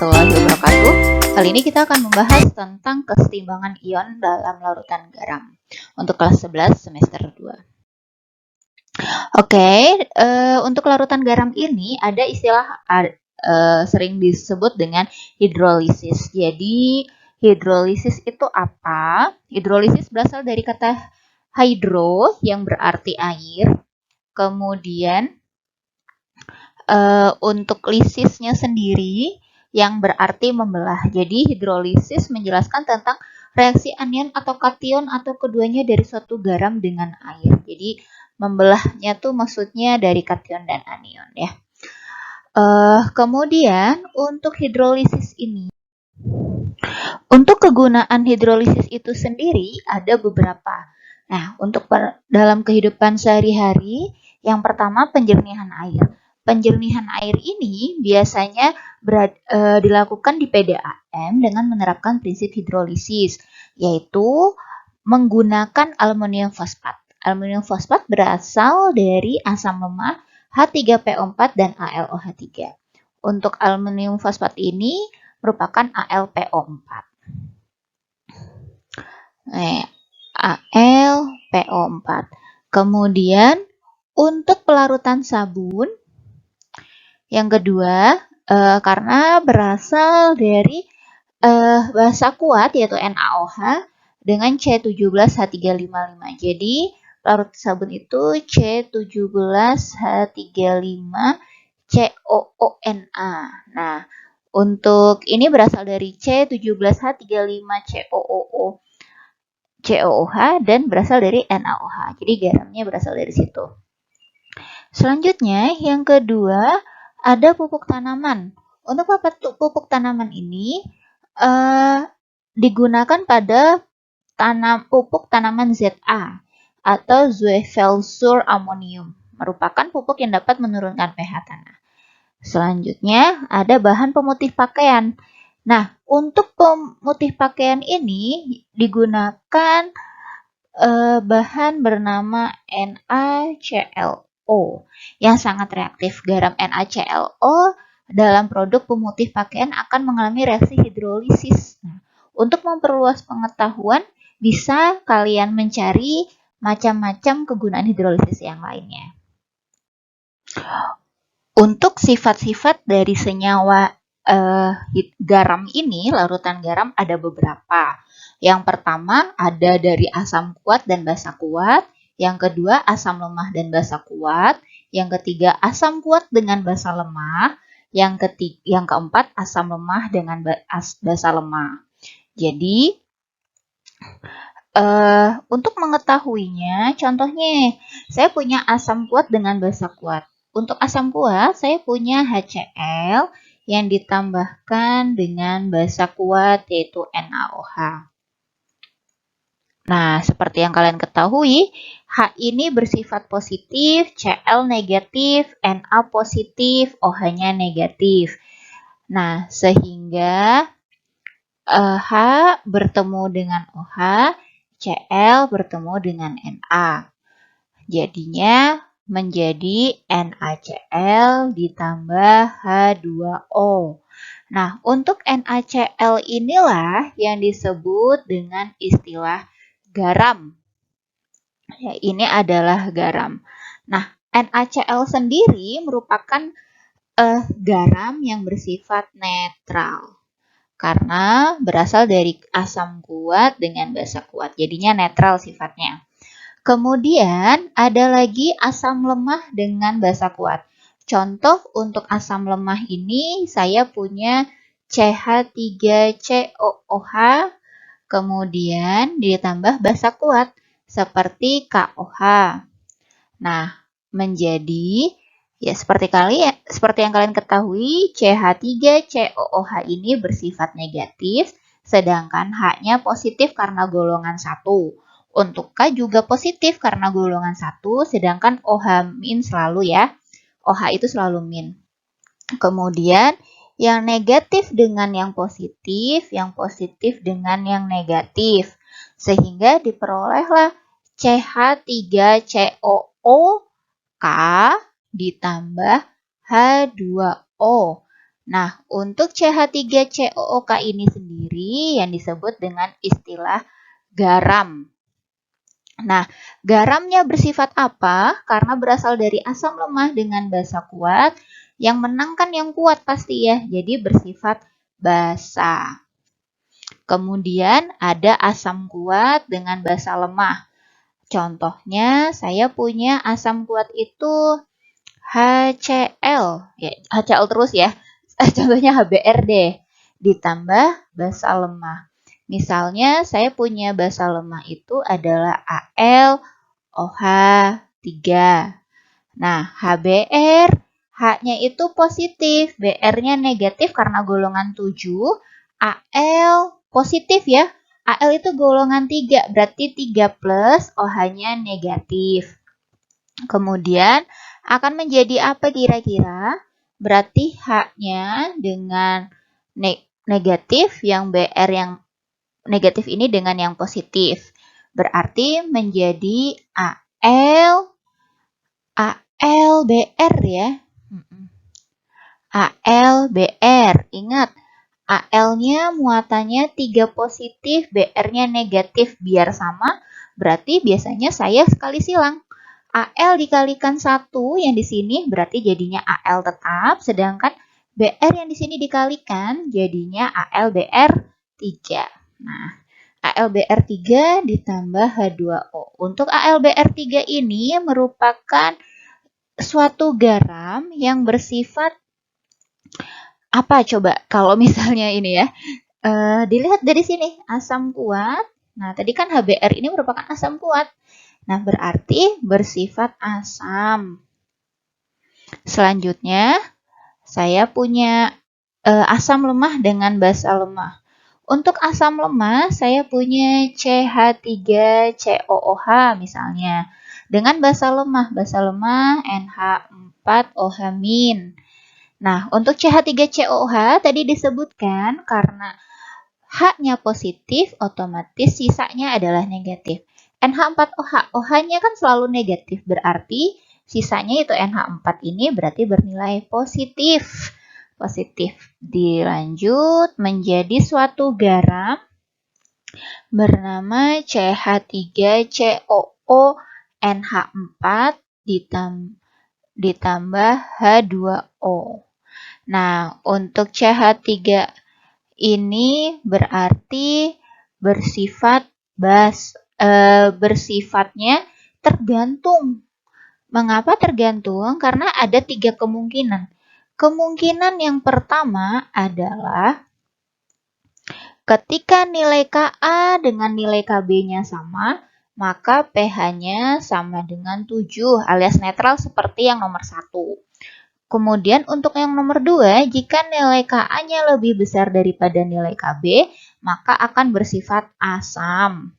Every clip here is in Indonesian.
warahmatullahi wabarakatuh. Kali ini kita akan membahas tentang kesetimbangan ion dalam larutan garam untuk kelas 11 semester 2. Untuk larutan garam ini ada istilah sering disebut dengan hidrolisis. Jadi hidrolisis itu apa? Hidrolisis berasal dari kata hydro yang berarti air. Kemudian untuk lisisnya sendiri yang berarti membelah. Jadi hidrolisis menjelaskan tentang reaksi anion atau kation atau keduanya dari suatu garam dengan air. Jadi membelahnya tuh maksudnya dari kation dan anion ya. Kemudian untuk hidrolisis ini, untuk kegunaan hidrolisis itu sendiri ada beberapa. Nah, untuk dalam kehidupan sehari-hari, yang pertama penjernihan air. Penjernihan air ini biasanya dilakukan di PDAM dengan menerapkan prinsip hidrolisis, yaitu menggunakan aluminium fosfat. Aluminium fosfat berasal dari asam lemah H3PO4 dan AlOH3. Untuk aluminium fosfat ini merupakan AlPO4. AlPO4. Kemudian untuk pelarutan sabun, yang kedua, karena berasal dari basa kuat yaitu NaOH dengan C17H355. Jadi pelarut sabun itu C17H35COONa. Nah, untuk ini berasal dari C17H35COOH dan berasal dari NaOH. Jadi garamnya berasal dari situ. Selanjutnya, yang kedua ada pupuk tanaman. Untuk pupuk tanaman ini digunakan pada pupuk tanaman ZA atau Zwefeldsur Ammonium, merupakan pupuk yang dapat menurunkan pH tanah. Selanjutnya ada bahan pemutih pakaian. Nah, untuk pemutih pakaian ini digunakan bahan bernama NaClO yang sangat reaktif. Garam NaClO dalam produk pemutih pakaian akan mengalami reaksi hidrolisis. Nah, untuk memperluas pengetahuan, bisa kalian mencari macam-macam kegunaan hidrolisis yang lainnya. Untuk sifat-sifat dari senyawa garam ini, larutan garam ada beberapa. Yang pertama ada dari asam kuat dan basa kuat. Yang kedua asam lemah dan basa kuat. Yang ketiga asam kuat dengan basa lemah. Yang keempat asam lemah dengan basa lemah. Jadi untuk mengetahuinya, contohnya saya punya asam kuat dengan basa kuat. Untuk asam kuat saya punya HCl yang ditambahkan dengan basa kuat yaitu NaOH. Nah, seperti yang kalian ketahui, H ini bersifat positif, Cl negatif, Na positif, OH-nya negatif. Nah, sehingga H bertemu dengan OH, Cl bertemu dengan Na. Jadinya menjadi NaCl ditambah H2O. Nah, untuk NaCl inilah yang disebut dengan istilah garam. Ya, ini adalah garam. Nah, NaCl sendiri merupakan garam yang bersifat netral. Karena berasal dari asam kuat dengan basa kuat. Jadinya netral sifatnya. Kemudian ada lagi asam lemah dengan basa kuat. Contoh untuk asam lemah ini saya punya CH3COOH, kemudian ditambah basa kuat seperti KOH. Nah, menjadi seperti yang kalian ketahui, CH3COOH ini bersifat negatif, sedangkan H-nya positif karena golongan 1. Untuk K juga positif karena golongan 1, sedangkan OH min selalu ya. OH itu selalu min. Kemudian yang negatif dengan yang positif dengan yang negatif. Sehingga diperolehlah CH3COOK ditambah H2O. Nah, untuk CH3COOK ini sendiri yang disebut dengan istilah garam. Nah, garamnya bersifat apa? Karena berasal dari asam lemah dengan basa kuat, yang menang kan yang kuat pasti ya, jadi bersifat basa. Kemudian ada asam kuat dengan basa lemah. Contohnya, saya punya asam kuat itu HCl, ya, HCl terus ya. Contohnya HBr deh, ditambah basa lemah. Misalnya saya punya basa lemah itu adalah AlOH3. Nah, HBr, H-nya itu positif, BR-nya negatif karena golongan 7, Al positif ya. Al itu golongan 3, berarti 3 plus, OH-nya negatif. Kemudian akan menjadi apa kira-kira? Berarti H-nya dengan negatif, yang BR yang negatif ini dengan yang positif. Berarti menjadi AlBr ya. AlBr. Ingat, Al-nya muatannya 3 positif, BR-nya negatif. Biar sama, berarti biasanya saya sekali silang. Al dikalikan 1 yang di sini berarti jadinya Al tetap, sedangkan BR yang di sini dikalikan jadinya AlBr 3. Nah, AlBr 3 ditambah H2O. Untuk AlBr 3 ini merupakan suatu garam yang bersifat apa coba kalau misalnya ini ya, dilihat dari sini asam kuat. Nah, tadi kan HBr ini merupakan asam kuat. Nah, berarti bersifat asam. Selanjutnya, saya punya asam lemah dengan basa lemah. Untuk asam lemah, saya punya CH3COOH misalnya. Dengan basa lemah NH4OH-. Nah, untuk CH3COOH tadi disebutkan karena H-nya positif, otomatis sisanya adalah negatif. NH4OH, OH-nya kan selalu negatif, berarti sisanya itu NH4 ini berarti bernilai positif. Dilanjut menjadi suatu garam bernama CH3COONH4 ditambah H2O. Nah, untuk CH3 ini berarti bersifatnya tergantung. Mengapa tergantung? Karena ada 3 kemungkinan. Kemungkinan yang pertama adalah ketika nilai Ka dengan nilai Kb-nya sama, maka pH-nya sama dengan 7 alias netral seperti yang nomor 1. Kemudian untuk yang nomor 2, jika nilai Ka-nya lebih besar daripada nilai Kb, maka akan bersifat asam.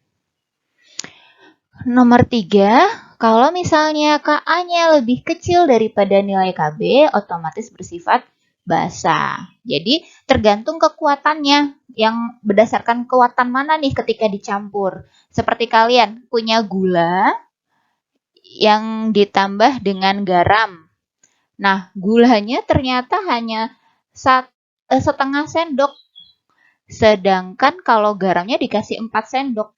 Nomor 3, kalau misalnya Ka-nya lebih kecil daripada nilai Kb, otomatis bersifat basa. Jadi tergantung kekuatannya, yang berdasarkan kekuatan mana nih ketika dicampur. Seperti kalian punya gula yang ditambah dengan garam. Nah, gulanya ternyata hanya setengah sendok. Sedangkan kalau garamnya dikasih 4 sendok.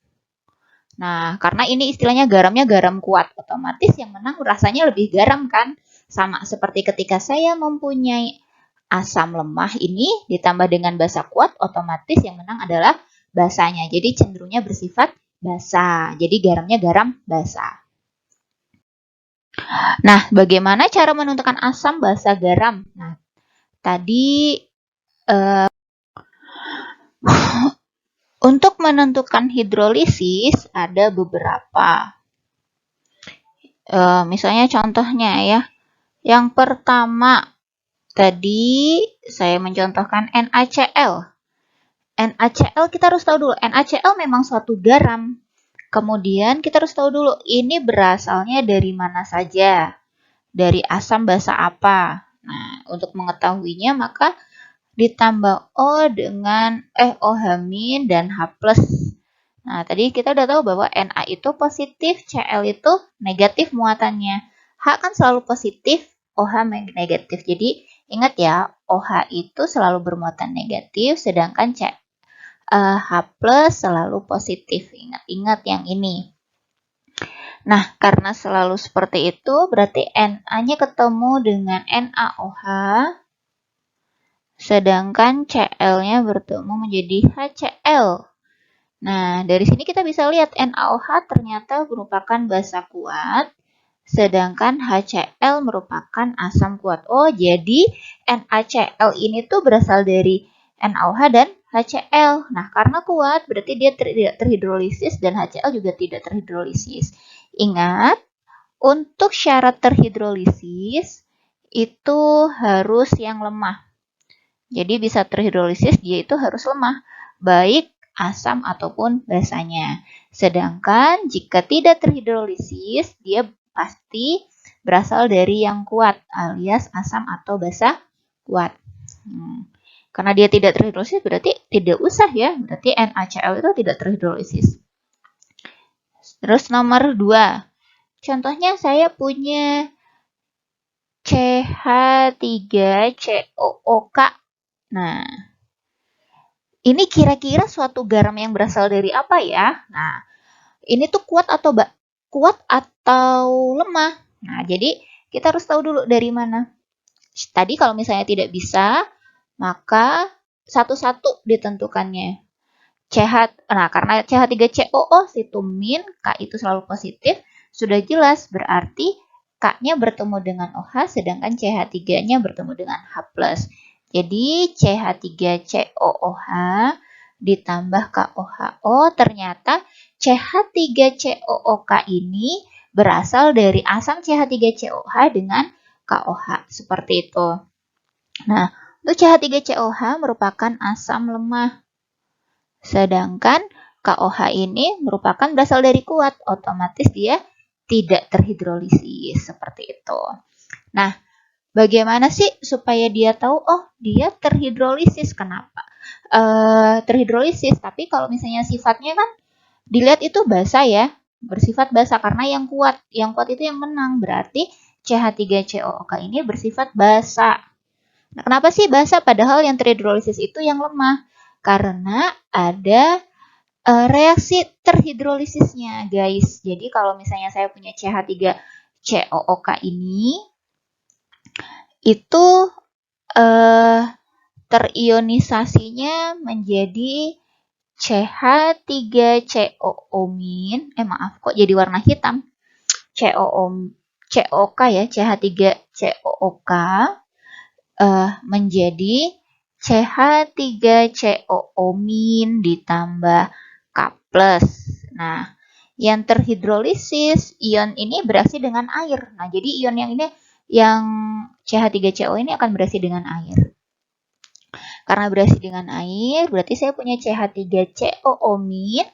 Nah, karena ini istilahnya garamnya garam kuat, otomatis yang menang rasanya lebih garam kan? Sama seperti ketika saya mempunyai asam lemah ini ditambah dengan basa kuat, otomatis yang menang adalah basanya. Jadi cenderungnya bersifat basa. Jadi garamnya garam basa. Nah, bagaimana cara menentukan asam, basa, garam? Nah, tadi untuk menentukan hidrolisis ada beberapa. Misalnya contohnya ya. Yang pertama, tadi saya mencontohkan NaCl. NaCl kita harus tahu dulu, NaCl memang suatu garam. Kemudian kita harus tahu dulu, ini berasalnya dari mana saja. Dari asam basa apa. Nah, untuk mengetahuinya maka ditambah O dengan OH- dan H+. Nah, tadi kita udah tahu bahwa Na itu positif, Cl itu negatif muatannya. H kan selalu positif, OH negatif. Jadi Ingat ya, OH itu selalu bermuatan negatif, sedangkan H plus selalu positif. Ingat-ingat yang ini. Nah, karena selalu seperti itu, berarti Na-nya ketemu dengan NaOH, sedangkan Cl-nya bertemu menjadi HCl. Nah, dari sini kita bisa lihat NaOH ternyata merupakan basa kuat, sedangkan HCl merupakan asam kuat. Oh, jadi NaCl ini tuh berasal dari NaOH dan HCl. Nah, karena kuat berarti dia tidak terhidrolisis dan HCl juga tidak terhidrolisis. Ingat, untuk syarat terhidrolisis itu harus yang lemah. Jadi bisa terhidrolisis dia itu harus lemah, baik asam ataupun basanya. Sedangkan jika tidak terhidrolisis, dia pasti berasal dari yang kuat alias asam atau basa kuat. Karena dia tidak terhidrolisis berarti tidak usah ya, berarti NaCl itu tidak terhidrolisis. Terus nomor 2. Contohnya saya punya CH3COOK. Nah, ini kira-kira suatu garam yang berasal dari apa ya? Nah, ini tuh kuat atau lemah? Nah, jadi kita harus tahu dulu dari mana. Tadi kalau misalnya tidak bisa, maka satu-satu ditentukannya. Nah, karena CH3COO situ min, K itu selalu positif, sudah jelas berarti K-nya bertemu dengan OH, sedangkan CH3-nya bertemu dengan H+. Jadi CH3COOH ditambah KOHO, ternyata CH3COOK ini berasal dari asam CH3COH dengan KOH, seperti itu. Nah, untuk CH3COH merupakan asam lemah. Sedangkan KOH ini merupakan berasal dari kuat, otomatis dia tidak terhidrolisis, seperti itu. Nah, bagaimana sih supaya dia tahu, oh dia terhidrolisis, kenapa? Terhidrolisis, tapi kalau misalnya sifatnya kan dilihat itu basa ya, bersifat basa karena yang kuat itu yang menang, berarti CH3COOK ini bersifat basa. Nah, kenapa sih basa padahal yang terhidrolisis itu yang lemah? Karena ada reaksi terhidrolisisnya, guys. Jadi kalau misalnya saya punya CH3COOK ini, itu terionisasinya menjadi CH3COO-, maaf kok jadi warna hitam. COOK ya, CH3COOK menjadi CH3COO- ditambah K+. Nah, yang terhidrolisis, ion ini bereaksi dengan air. Nah, jadi ion yang ini, yang CH3CO ini akan bereaksi dengan air. Karena bereaksi dengan air, berarti saya punya CH3COO-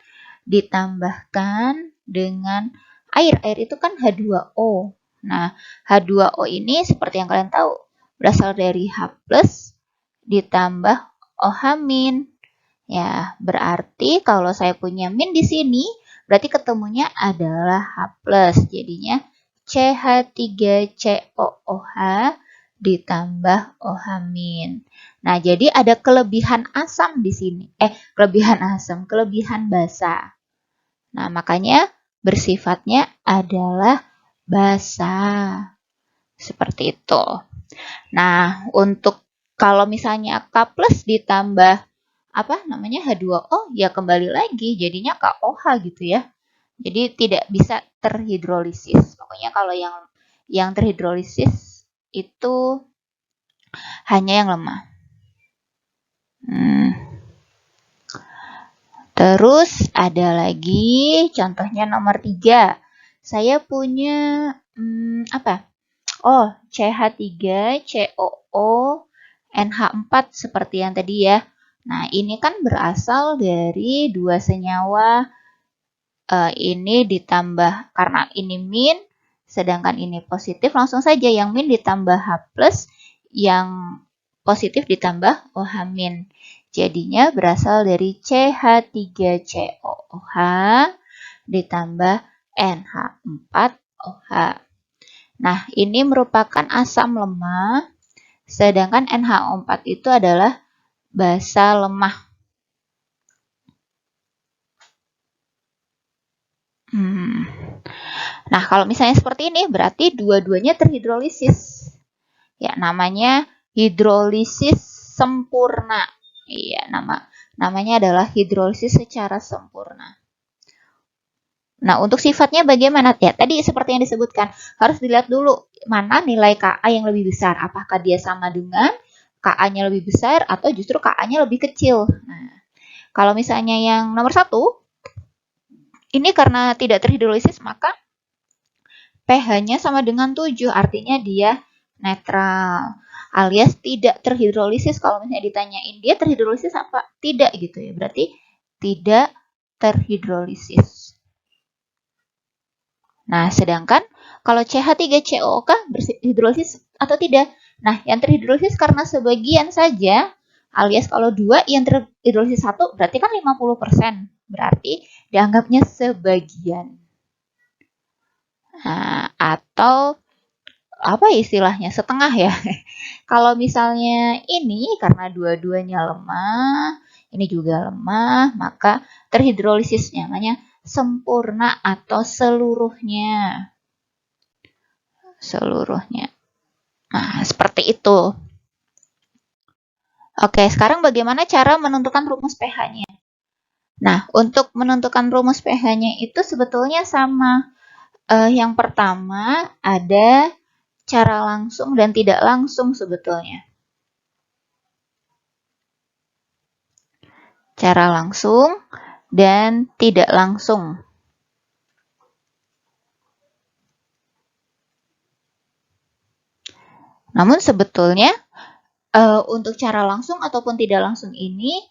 ditambahkan dengan air. Air itu kan H2O. Nah, H2O ini seperti yang kalian tahu, berasal dari H+ ditambah OH-. Ya, berarti kalau saya punya min di sini, berarti ketemunya adalah H+. Jadinya CH3COOH ditambah OH-. Nah, jadi ada kelebihan asam di sini. Kelebihan basa. Nah, makanya bersifatnya adalah basa. Seperti itu. Nah, untuk kalau misalnya K+ ditambah H2O, ya kembali lagi jadinya KOH gitu ya. Jadi tidak bisa terhidrolisis. Pokoknya kalau yang terhidrolisis itu hanya yang lemah. Terus ada lagi contohnya nomor 3. Saya punya CH3COO NH4 seperti yang tadi ya. Nah, ini kan berasal dari dua senyawa ini ditambah, karena ini min, sedangkan ini positif, langsung saja yang min ditambah H+, yang positif ditambah OH-. Jadinya berasal dari CH3COOH ditambah NH4OH. Nah, ini merupakan asam lemah, Sedangkan NH4 itu adalah basa lemah. Nah, kalau misalnya seperti ini, berarti dua-duanya terhidrolisis. Ya, namanya hidrolisis sempurna. Iya, namanya adalah hidrolisis secara sempurna. Nah, untuk sifatnya bagaimana? Ya, tadi seperti yang disebutkan, harus dilihat dulu mana nilai Ka yang lebih besar. Apakah dia sama dengan Ka-nya lebih besar atau justru Ka-nya lebih kecil. Nah, kalau misalnya yang nomor 1, ini karena tidak terhidrolisis, maka pH-nya sama dengan 7, artinya dia netral alias tidak terhidrolisis. Kalau misalnya ditanyain dia terhidrolisis apa? Tidak gitu ya. Berarti tidak terhidrolisis. Nah, sedangkan kalau CH3COO berhidrolisis atau tidak? Nah, yang terhidrolisis karena sebagian saja, alias kalau 2 yang terhidrolisis 1 berarti kan 50%. Berarti dianggapnya sebagian. Nah, atau apa istilahnya? Setengah ya. Kalau misalnya ini karena dua-duanya lemah, ini juga lemah, maka terhidrolisisnya namanya sempurna atau seluruhnya. Seluruhnya. Nah, seperti itu. Oke, sekarang bagaimana cara menentukan rumus pH-nya? Nah, untuk menentukan rumus pH-nya itu sebetulnya sama. Yang pertama ada cara langsung dan tidak langsung sebetulnya. Cara langsung dan tidak langsung. Namun sebetulnya untuk cara langsung ataupun tidak langsung ini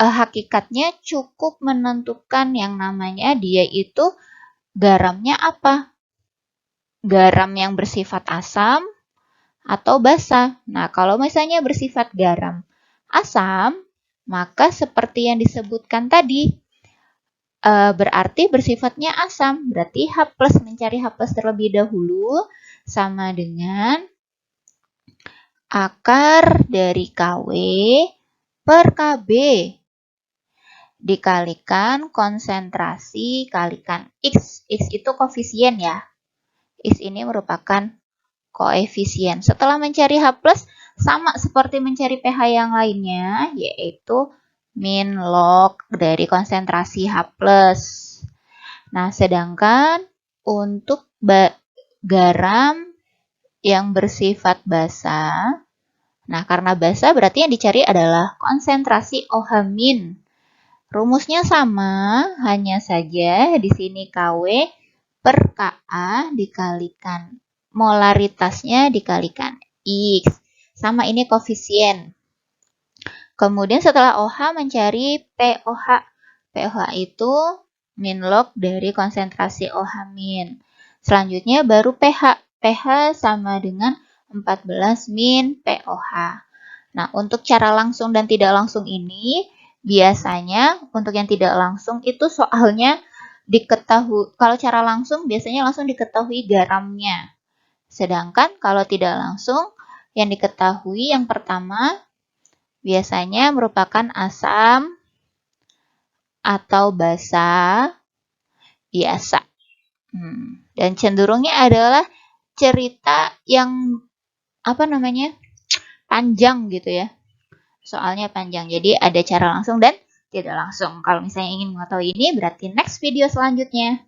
hakikatnya cukup menentukan yang namanya dia itu garamnya apa. Garam yang bersifat asam atau basa. Nah, kalau misalnya bersifat garam asam, maka seperti yang disebutkan tadi, berarti bersifatnya asam. Berarti H+, mencari H+ terlebih dahulu sama dengan akar dari KW per KB dikalikan konsentrasi kalikan X. X itu koefisien ya. X ini merupakan koefisien. Setelah mencari H+, sama seperti mencari pH yang lainnya, yaitu min log dari konsentrasi H+. Nah, sedangkan untuk garam yang bersifat basa, nah karena basa berarti yang dicari adalah konsentrasi OH-. Rumusnya sama, hanya saja di sini KW per Ka dikalikan molaritasnya dikalikan X. Sama ini koefisien. Kemudian setelah OH mencari POH. POH itu min log dari konsentrasi OH-. Selanjutnya baru pH. pH sama dengan 14 min POH. Nah, untuk cara langsung dan tidak langsung ini, biasanya untuk yang tidak langsung itu soalnya diketahui, kalau cara langsung biasanya langsung diketahui garamnya. Sedangkan kalau tidak langsung, yang diketahui yang pertama biasanya merupakan asam atau basa biasa. Dan cenderungnya adalah cerita yang panjang gitu ya. Soalnya panjang. Jadi ada cara langsung dan tidak langsung. Kalau misalnya ingin mengetahui ini, berarti next video selanjutnya.